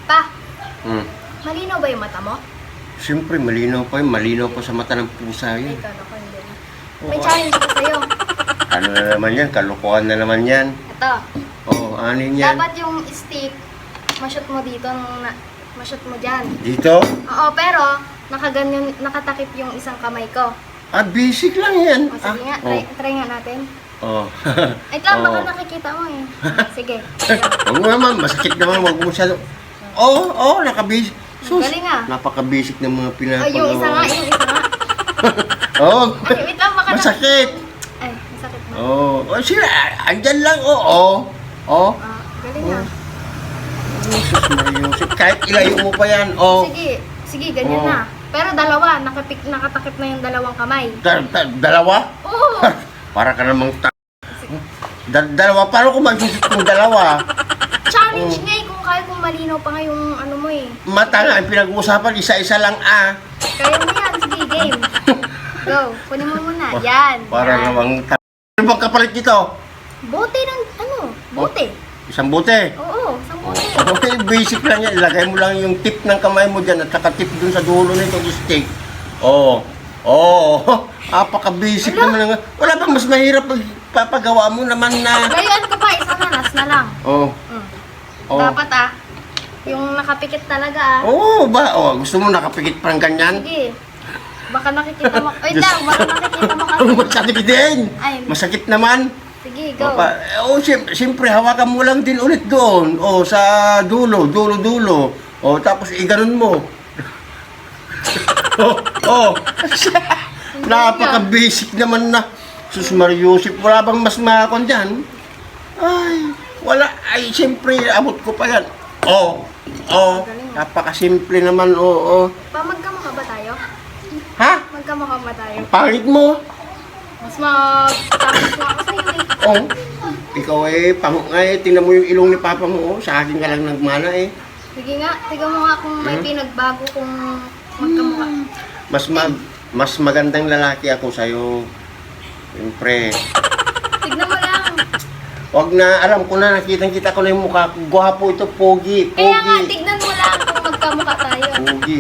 Pa, Hmm. malinaw ba yung mata mo? Siyempre, malinaw pa yun. Malinaw pa sa mata ng pusa Ay, yun. ikaw naman din. May challenge ko sa'yo. Ano na naman yan? Kalokohan na naman yan. Ito. Oh, anin yan? Dapat yung stick, ma-shoot mo dito, ma-shoot mo dyan. Dito? Oo, pero nakaganyan, nakatakip yung isang kamay ko. Ah, basic lang yan. O, sige nga, try nga natin. Oh. Ay, baka Oh. nakikita mo eh. Sige. Huwag mo naman, masakit naman. Huwag mo masyado. Oo, nakabasic. Sus, Galing ah. napaka-basic ng mga pinapagawa. Ay, yung isa nga. Oo. Ay, wait lang, baka Masakit. Ay, masakit na. Oo. Oh, sila, andyan lang, oo. Oh. Ah, galing ah. Jesus Mariusip. Kahit ilayo mo pa yan, oh. Sige, ganyan Oh. na. Pero dalawa, nakatakip na yung dalawang kamay. Dalawa? Oo. Para ka namang dalawa? Paano kung magsusot kong dalawa? Challenge Oh. nga eh, kung kaya kung malinaw pa nga yung ano mo eh. Mata nga, ang pinag-uusapan, isa-isa lang, ah. Kaya mo yan, sige, game. Go, kunin mo muna. Yan. Para yan. namang ano bang kapalit dito? Bote ng, bote. Isang bote. Oo, isang bote. Okay, basic lang yan. Ilagay mo lang yung tip ng kamay mo dyan at saka tip dun sa dulo nito stick. Oo. Oo. Apaka-basic Ala. naman. Wala bang mas mahirap pag papagawa mo naman na... Layuan ko pa, isa na, last na lang. Oo. Mm. Oo. Dapat yung nakapikit talaga Oo ba? Oh, gusto mo nakapikit parang ganyan? Sige. Baka nakikita mo. Wait Diyos. lang, baka nakikita mo kasi. Masakit din. Ay. Masakit naman. Sige, go. Siyempre, hawakan mo lang din ulit doon. O, sa dulo. O, tapos iganon mo. Napaka-basic naman na. Sus Mariusip, wala bang mas makakon dyan? Ay, wala. Ay, siyempre, abot ko pa yan. Napaka-simple naman, oo. Pa, magkamukha ba tayo? Ha? Magkamukha ba tayo? Pangit mo. Mas mag-tapos na ako sa'yo eh. Oh, ikaw tingnan mo yung ilong ni Papa mo, sa akin ka lang nagmana eh. Sige nga, tignan mo nga kung may pinagbago kung magkamukha. Mas magandang lalaki ako sa'yo. Siyempre. Tignan mo lang. Wag na, alam ko na, nakitang-kita ko na yung mukha ko. Gwapo ito, pogi. Kaya nga, tignan mo lang kung magkamukha tayo. Pogi.